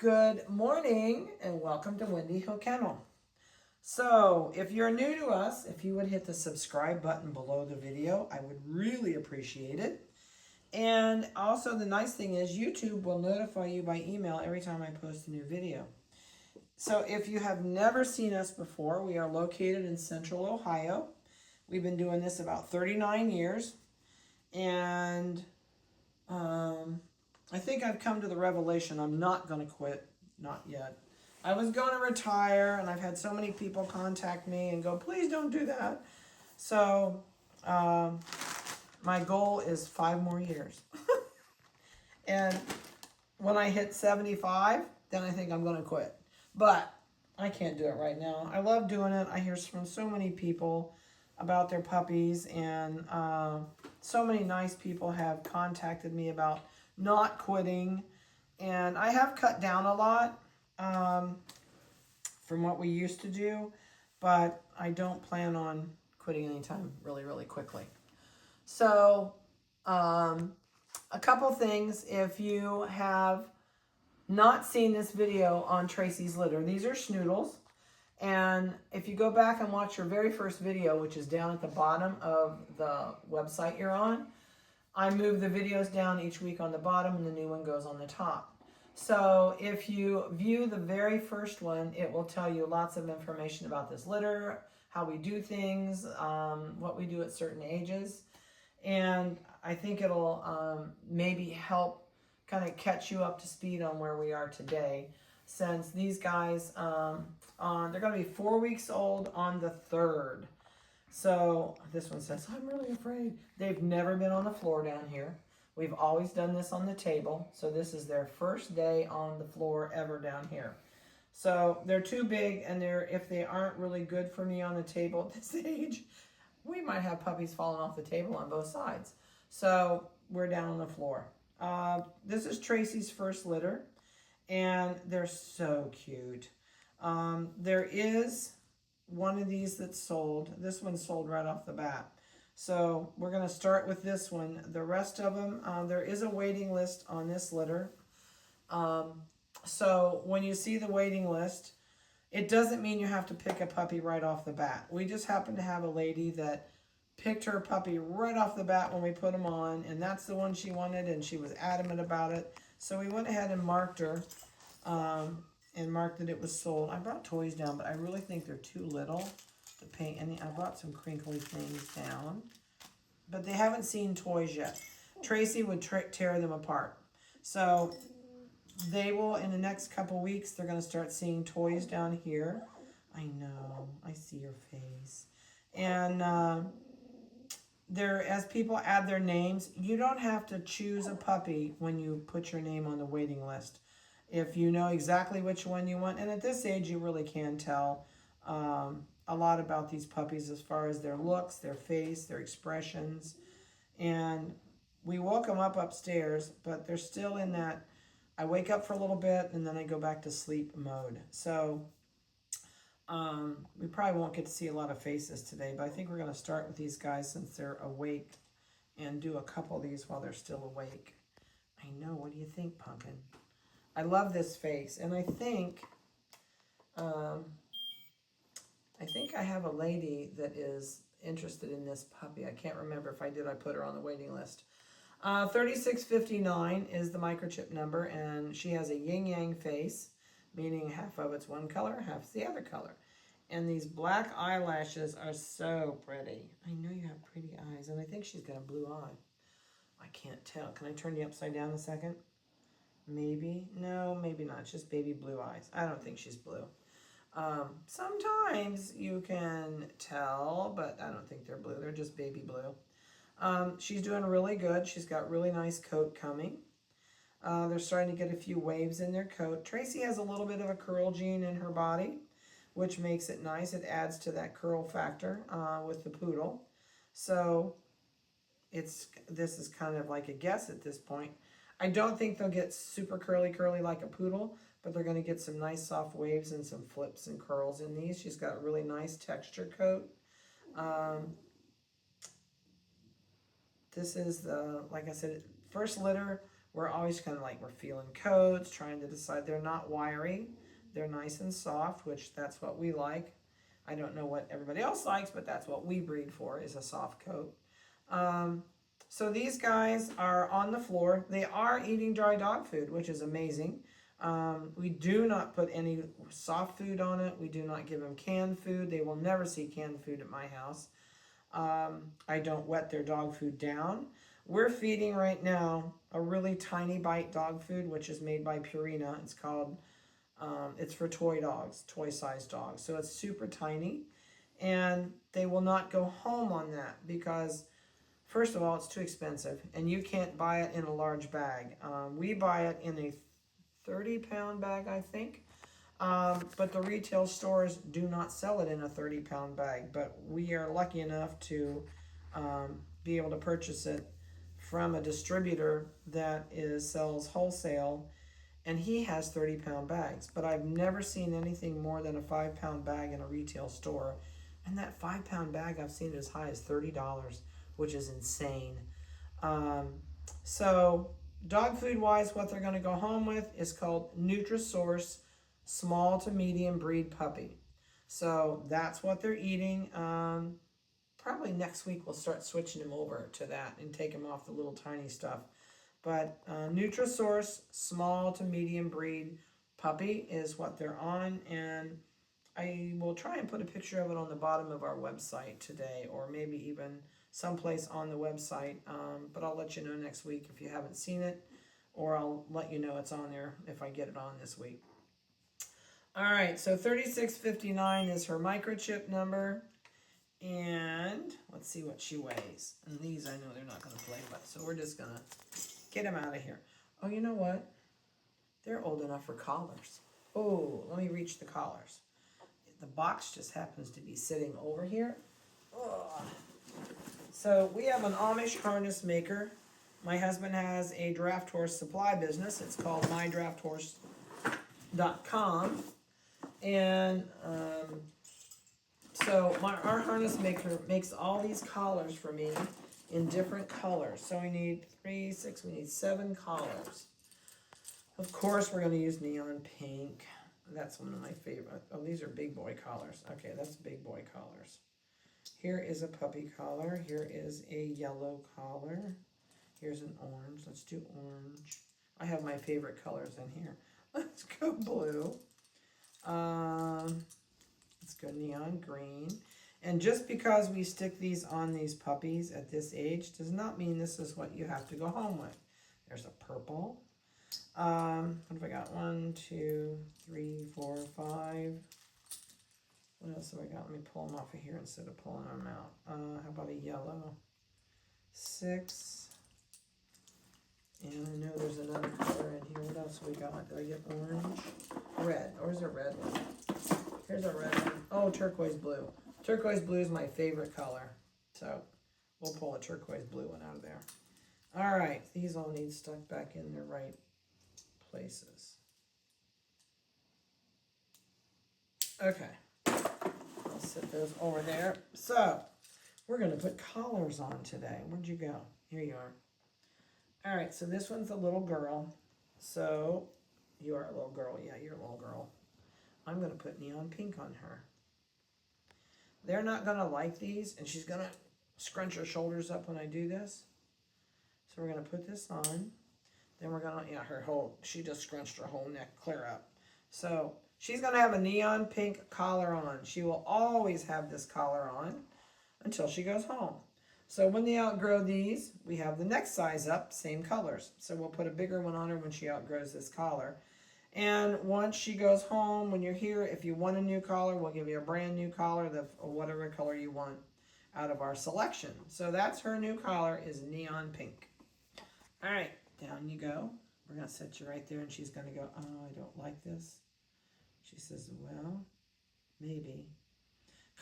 Good morning and welcome to Windy Hill Kennel. So if you're new to us, if you would hit the subscribe button below the video, I would really appreciate it. And also the nice thing is YouTube will notify you by email every time I post a new video. So if you have never seen us before, we are located in Central Ohio. We've been doing this about 39 years. And I think I've come to the revelation I'm not going to quit. Not yet. I was going to retire, and I've had so many people contact me and go, please don't do that. So my goal is 5 more years. And when I hit 75, then I think I'm going to quit. But I can't do it right now. I love doing it. I hear from so many people about their puppies, and so many nice people have contacted me about not quitting. And I have cut down a lot from what we used to do, but I don't plan on quitting anytime really quickly. So a couple things. If you have not seen this video on Tracy's litter, these are Schnoodles. And if you go back and watch your very first video, which is down at the bottom of the website you're on, I move the videos down each week on the bottom and the new one goes on the top. So if you view the very first one, it will tell you lots of information about this litter, how we do things, what we do at certain ages. And I think it'll maybe help kind of catch you up to speed on where we are today, since these guys, they're going to be 4 weeks old on the 3rd. So this one says, I'm really afraid. They've never been on the floor down here. We've always done this on the table. So this is their first day on the floor ever down here. So they're too big, and if they aren't really good for me on the table at this age, we might have puppies falling off the table on both sides. So we're down on the floor. This is Tracy's first litter, and they're so cute. There is one of these that's sold. This one's sold right off the bat. So we're going to start with this one. The rest of them, there is a waiting list on this litter. So when you see the waiting list, it doesn't mean you have to pick a puppy right off the bat. We just happen to have a lady that picked her puppy right off the bat when we put them on, and that's the one she wanted, and she was adamant about it. So we went ahead and marked her. And marked that it was sold. I brought toys down, but I really think they're too little to paint any. I brought some crinkly things down, but they haven't seen toys yet. Tracy would tear them apart. So they will, in the next couple weeks, they're going to start seeing toys down here. I know, I see your face. And as people add their names, you don't have to choose a puppy when you put your name on the waiting list. If you know exactly which one you want, and at this age you really can tell a lot about these puppies as far as their looks, their face, their expressions. And we woke them up upstairs, but they're still in that I wake up for a little bit and then I go back to sleep mode. So we probably won't get to see a lot of faces today, but I think we're going to start with these guys since they're awake and do a couple of these while they're still awake. I know, what do you think, Pumpkin? I love this face, and I think I have a lady that is interested in this puppy. I can't remember if I did. I put her on the waiting list. 3659 is the microchip number, and she has a yin-yang face, meaning half of it's one color, half's the other color. And these black eyelashes are so pretty. I know you have pretty eyes, and I think she's got a blue eye. I can't tell. Can I turn you upside down a second? Maybe. No, maybe not. It's just baby blue eyes. I don't think she's blue. Sometimes you can tell, but I don't think they're blue. They're just baby blue. She's doing really good. She's got really nice coat coming. They're starting to get a few waves in their coat. Tracy has a little bit of a curl gene in her body, which makes it nice. It adds to that curl factor with the poodle. So this is kind of like a guess at this point. I don't think they'll get super curly like a poodle, but they're going to get some nice soft waves and some flips and curls in these. She's got a really nice texture coat. This is the, like I said, first litter we're always kind of like we're feeling coats, trying to decide. They're not wiry. They're nice and soft, which that's what we like. I don't know what everybody else likes, but that's what we breed for, is a soft coat. So these guys are on the floor. They are eating dry dog food, which is amazing. We do not put any soft food on it. We do not give them canned food. They will never see canned food at my house. I don't wet their dog food down. We're feeding right now a really tiny bite dog food, which is made by Purina. It's called, it's for toy dogs, toy-sized dogs. So it's super tiny, and they will not go home on that because, first of all, it's too expensive, and you can't buy it in a large bag. We buy it in a 30-pound bag, I think. But the retail stores do not sell it in a 30-pound bag. But we are lucky enough to be able to purchase it from a distributor that sells wholesale, and he has 30-pound bags. But I've never seen anything more than a 5-pound bag in a retail store. And that 5-pound bag, I've seen it as high as $30, which is insane. So dog food wise, what they're going to go home with is called Nutrisource small to medium breed puppy. So that's what they're eating. Probably next week we'll start switching them over to that and take them off the little tiny stuff. But Nutrisource small to medium breed puppy is what they're on, and I will try and put a picture of it on the bottom of our website today, or maybe even someplace on the website. But I'll let you know next week if you haven't seen it, or I'll let you know it's on there if I get it on this week. All right, so 3659 is her microchip number, and let's see what she weighs. And these I know they're not going to play with, so we're just going to get them out of here. Oh, you know what? They're old enough for collars. Oh, let me reach the collars. The box just happens to be sitting over here. Ugh. So we have an Amish harness maker. My husband has a draft horse supply business. It's called mydrafthorse.com. And so our harness maker makes all these collars for me in different colors. So we need 3, 6, we need 7 collars. Of course, we're going to use neon pink. That's one of my favorite. Oh, these are big boy collars. Okay, that's big boy collars. Here is a puppy collar. Here is a yellow collar. Here's an orange. Let's do orange. I have my favorite colors in here. Let's go blue. Let's go neon green. And just because we stick these on these puppies at this age does not mean this is what you have to go home with. There's a purple. What have I got? 1, 2, 3, 4, 5. What else have I got? Let me pull them off of here instead of pulling them out. How about a yellow? 6. And I know there's another color in here. What else have we got? Did I get orange? Red. Or is it red one? Here's a red one. Oh, turquoise blue. Turquoise blue is my favorite color. So we'll pull a turquoise blue one out of there. All right. These all need stuck back in their right places. Okay. I'll set those over there. So we're going to put collars on today. Where'd you go? Here you are. All right, so this one's a little girl. So you are a little girl. Yeah, you're a little girl. I'm going to put neon pink on her. They're not going to like these, and she's going to scrunch her shoulders up when I do this. So we're going to put this on. Then we're going to, yeah, she just scrunched her whole neck clear up. So she's going to have a neon pink collar on. She will always have this collar on until she goes home. So when they outgrow these, we have the next size up, same colors. So we'll put a bigger one on her when she outgrows this collar. And once she goes home, when you're here, if you want a new collar, we'll give you a brand new collar, whatever color you want out of our selection. So that's her new collar, is neon pink. All right, down you go. We're going to set you right there, and she's going to go, oh, I don't like this. She says, well, maybe.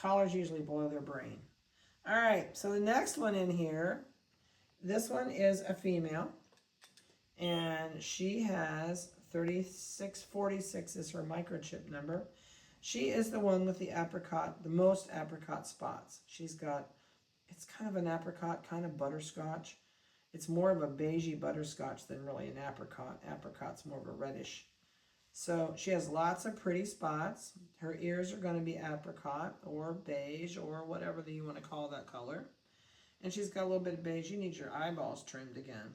Collars usually boil their brain. All right, so the next one in here, this one is a female, and she has 3646 is her microchip number. She is the one with the apricot, the most apricot spots. She's got, it's kind of an apricot, kind of butterscotch, It's more of a beigey butterscotch than really an apricot. Apricot's more of a reddish. So she has lots of pretty spots. Her ears are going to be apricot or beige or whatever you want to call that color. And she's got a little bit of beige. You need your eyeballs trimmed again.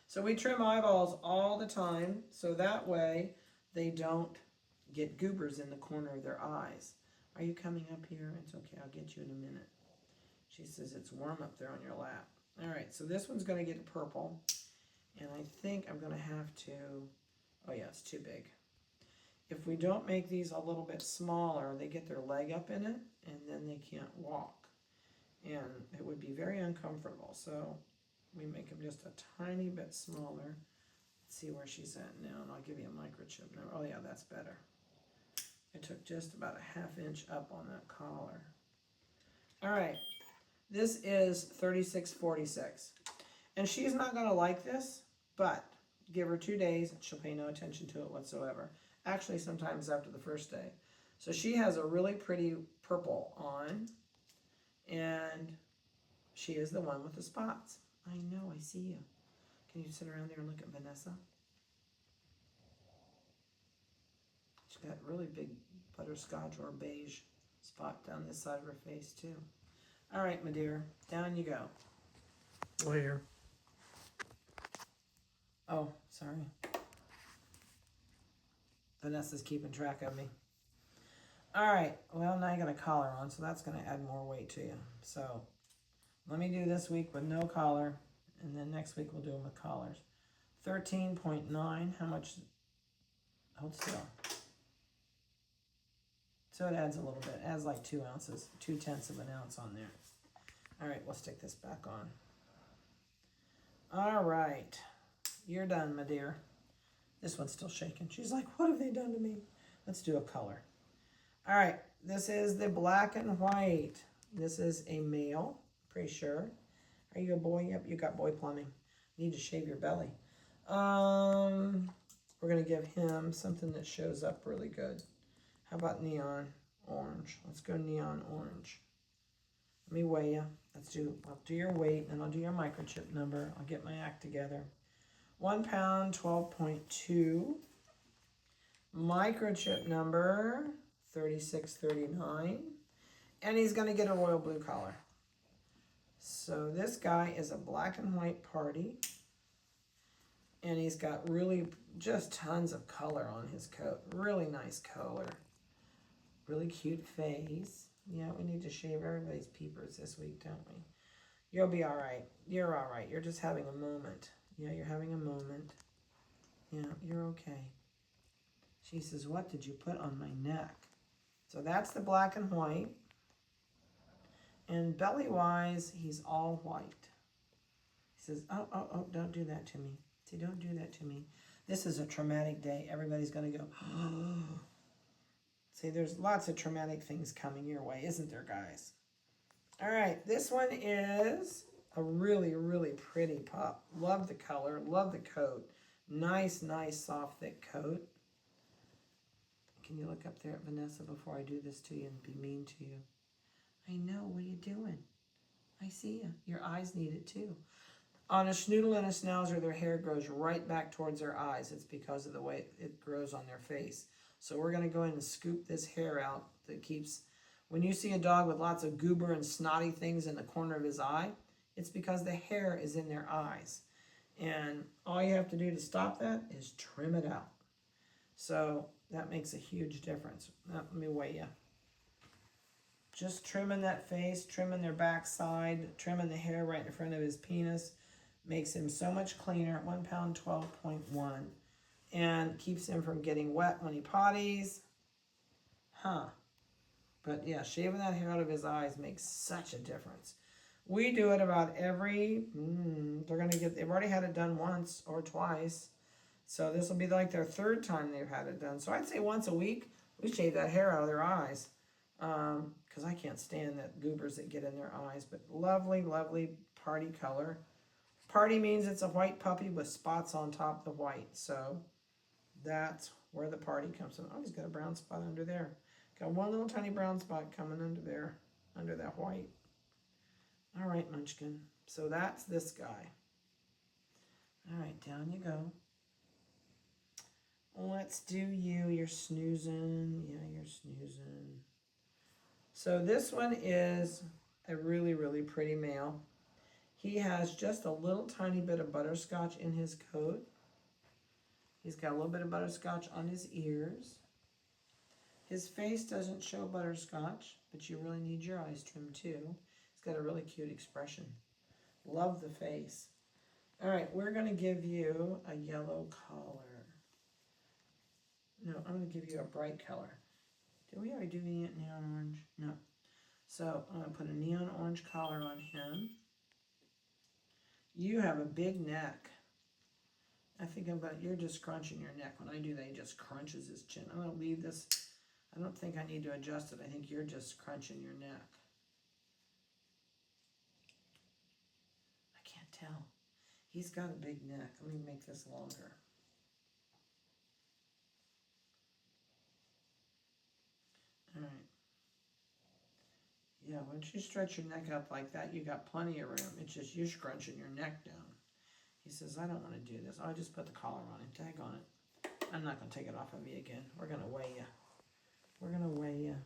So we trim eyeballs all the time so that way they don't get goobers in the corner of their eyes. Are you coming up here? It's okay. I'll get you in a minute. She says it's warm up there on your lap. All right, so this one's going to get purple. And I think I'm going to have to, oh yeah, it's too big. If we don't make these a little bit smaller, they get their leg up in it, and then they can't walk. And it would be very uncomfortable. So we make them just a tiny bit smaller. Let's see where she's at now, and I'll give you a microchip now. Oh yeah, that's better. I took just about a ½ inch up on that collar. All right, this is 3646. And she's not gonna like this, but give her 2 days, she'll pay no attention to it whatsoever. Actually, sometimes after the first day. So she has a really pretty purple on, and she is the one with the spots. I know, I see you. Can you sit around there and look at Vanessa? She's got really big butterscotch or beige spot down this side of her face too. All right, my dear, down you go. Where? Oh, sorry. Vanessa's keeping track of me. All right, well, now you got a collar on, so that's going to add more weight to you. So let me do this week with no collar, and then next week we'll do them with collars. 13.9, how much? Hold still. So it adds a little bit. It adds like 2 ounces, 2/10 of an ounce on there. All right, we'll stick this back on. All right, you're done, my dear. This one's still shaking. She's like, what have they done to me? Let's do a color. All right, this is the black and white. This is a male, pretty sure. Are you a boy? Yep, you got boy plumbing. Need to shave your belly. We're gonna give him something that shows up really good. How about neon orange? Let's go neon orange. Let me weigh you. I'll do your weight, and I'll do your microchip number. I'll get my act together. 1 pound, 12.2. Microchip number, 3639. And he's going to get a royal blue collar. So this guy is a black and white party. And he's got really just tons of color on his coat. Really nice color. Really cute face. Yeah, we need to shave everybody's peepers this week, don't we? You'll be all right. You're all right. You're just having a moment. Yeah, you're having a moment. Yeah, you're okay. She says, what did you put on my neck? So that's the black and white. And belly-wise, he's all white. He says, oh, don't do that to me. See, don't do that to me. This is a traumatic day. Everybody's going to go, oh. See, there's lots of traumatic things coming your way, isn't there, guys? All right, this one is a really, really pretty pup. Love the color, love the coat. Nice, soft, thick coat. Can you look up there at Vanessa before I do this to you and be mean to you? I know, what are you doing? I see you. Your eyes need it too. On a Schnoodle and a Schnauzer, their hair grows right back towards their eyes. It's because of the way it grows on their face. So we're going to go in and scoop this hair out that keeps... When you see a dog with lots of goober and snotty things in the corner of his eye, it's because the hair is in their eyes. And all you have to do to stop that is trim it out. So that makes a huge difference. Now, let me weigh you. Just trimming that face, trimming their backside, trimming the hair right in front of his penis makes him so much cleaner. 1 pound, 12.1. And keeps him from getting wet when he potties. But yeah, shaving that hair out of his eyes makes such a difference. We do it about every, they've already had it done once or twice. So this will be like their 3rd time they've had it done. So I'd say once a week, we shave that hair out of their eyes. Because I can't stand that goobers that get in their eyes. But lovely, lovely party color. Party means it's a white puppy with spots on top of the white. So that's where the party comes from. Oh, he's got a brown spot under there. Got one little tiny brown spot coming under there, under that white. All right, Munchkin. So that's this guy. All right, down you go. Let's do you. You're snoozing. Yeah, you're snoozing. So this one is a really, really pretty male. He has just a little tiny bit of butterscotch in his coat. He's got a little bit of butterscotch on his ears. His face doesn't show butterscotch, but you really need your eyes trimmed too. He's got a really cute expression. Love the face. All right, we're going to give you a yellow collar. No, I'm going to give you a bright color. Did we already do neon orange? No. So I'm going to put a neon orange collar on him. You have a big neck. I think you're just scrunching your neck. When I do that, he just crunches his chin. I'm going to leave this. I don't think I need to adjust it. I think you're just crunching your neck. I can't tell. He's got a big neck. Let me make this longer. All right. Yeah, once you stretch your neck up like that, you got plenty of room. It's just you're scrunching your neck down. He says, I don't want to do this. I'll just put the collar on it. Tag on it. I'm not going to take it off of you again. We're going to weigh you. We're going to weigh you.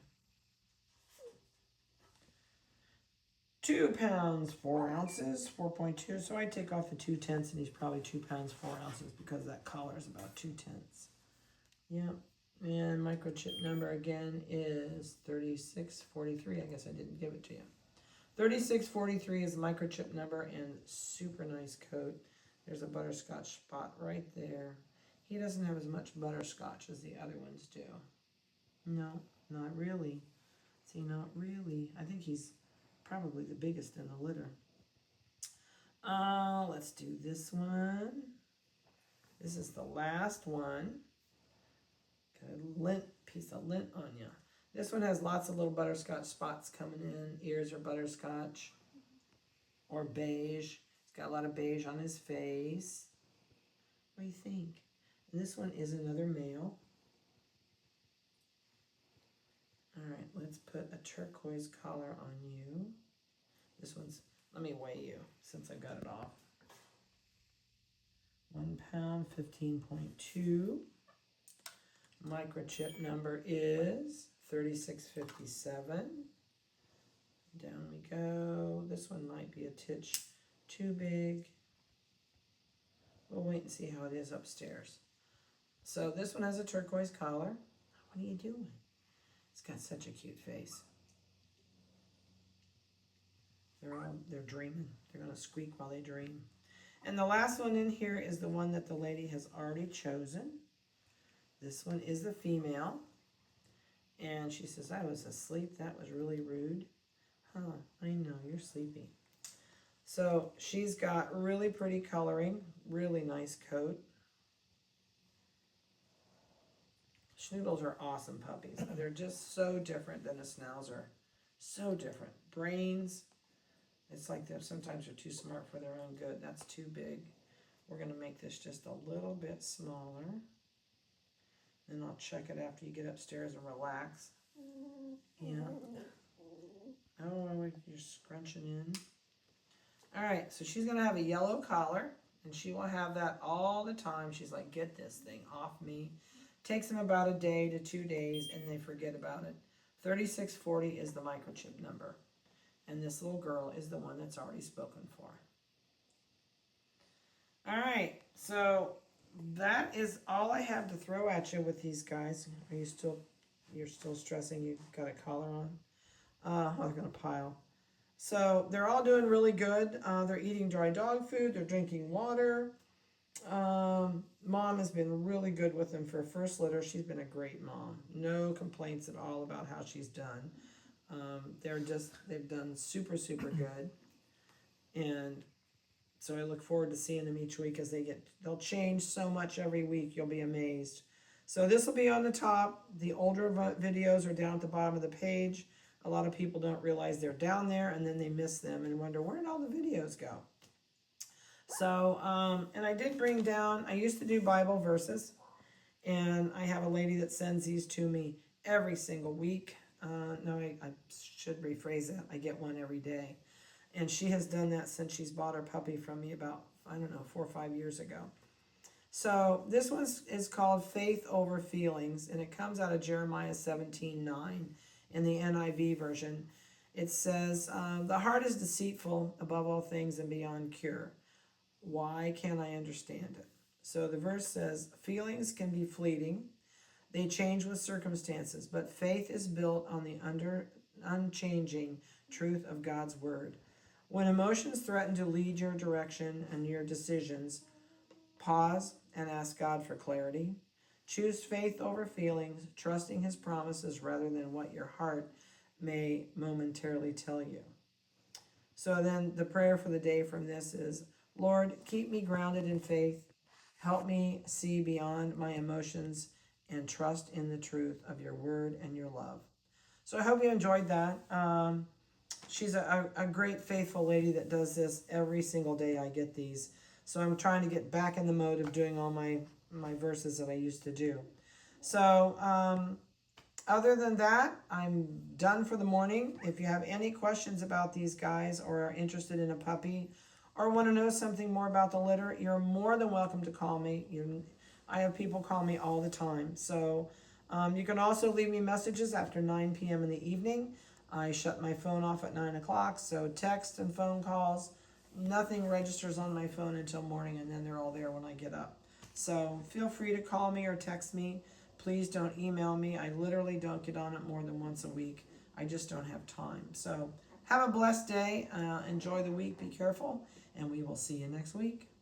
2 pounds, 4 ounces, 4.2. So I take off the 2/10, and he's probably 2 pounds, 4 ounces because that collar is about 2/10. Yep. And microchip number again is 3643. I guess I didn't give it to you. 3643 is the microchip number, and super nice coat. There's a butterscotch spot right there. He doesn't have as much butterscotch as the other ones do. No, not really. See, not really. I think he's probably the biggest in the litter. Let's do this one. This is the last one. Got a piece of lint on you. This one has lots of little butterscotch spots coming in. Ears are butterscotch or beige. He's got a lot of beige on his face. What do you think? And this one is another male. All right, let's put a turquoise collar on you. This one's, let me weigh you since I've got it off. 1 pound, 15.2. Microchip number is 3657. Down we go. This one might be a titch too big. We'll wait and see how it is upstairs. So this one has a turquoise collar. What are you doing? It's got such a cute face. They're dreaming. They're gonna squeak while they dream. And the last one in here is the one that the lady has already chosen. This one is the female. And she says, I was asleep. That was really rude. Huh, I know, you're sleepy. So she's got really pretty coloring, really nice coat. Schnoodles are awesome puppies. They're just so different than a Schnauzer. So different. Brains, it's like sometimes they're too smart for their own good. That's too big. We're going to make this just a little bit smaller. Then I'll check it after you get upstairs and relax. Yeah. Oh, you're scrunching in. All right, so she's going to have a yellow collar, and she will have that all the time. She's like, get this thing off me. Takes them about a day to 2 days, and they forget about it. 3640 is the microchip number. And this little girl is the one that's already spoken for. All right, so that is all I have to throw at you with these guys. Are you you're still stressing you've got a collar on? They're going to pile. So they're all doing really good. They're eating dry dog food. They're drinking water. Mom has been really good with them for a first litter. She's been a great mom. No complaints at all about how she's done. They've done super, super good. And so I look forward to seeing them each week as they'll change so much every week. You'll be amazed. So this will be on the top. The older videos are down at the bottom of the page. A lot of people don't realize they're down there, and then they miss them and wonder, where did all the videos go? So, and I did bring down, I used to do Bible verses, and I have a lady that sends these to me every single week. No, I should rephrase that. I get one every day. And she has done that since she's bought her puppy from me about I don't know, 4 or 5 years ago. So this one is called Faith Over Feelings, and it comes out of Jeremiah 17:9 in the NIV version. It says, the heart is deceitful above all things and beyond cure. Why can't I understand it? So the verse says, feelings can be fleeting. They change with circumstances, but faith is built on the unchanging truth of God's word. When emotions threaten to lead your direction and your decisions, pause and ask God for clarity. Choose faith over feelings, trusting his promises rather than what your heart may momentarily tell you. So then the prayer for the day from this is, Lord, keep me grounded in faith. Help me see beyond my emotions and trust in the truth of your word and your love. So I hope you enjoyed that. She's a great, faithful lady that does this every single day. I get these. So I'm trying to get back in the mode of doing all my verses that I used to do. So other than that, I'm done for the morning. If you have any questions about these guys or are interested in a puppy or want to know something more about the litter, you're more than welcome to call me. I have people call me all the time. So you can also leave me messages after 9 p.m. in the evening. I shut my phone off at 9 o'clock, so text and phone calls, nothing registers on my phone until morning, and then they're all there when I get up. So feel free to call me or text me. Please don't email me. I literally don't get on it more than once a week. I just don't have time. So have a blessed day. Enjoy the week. Be careful, and we will see you next week.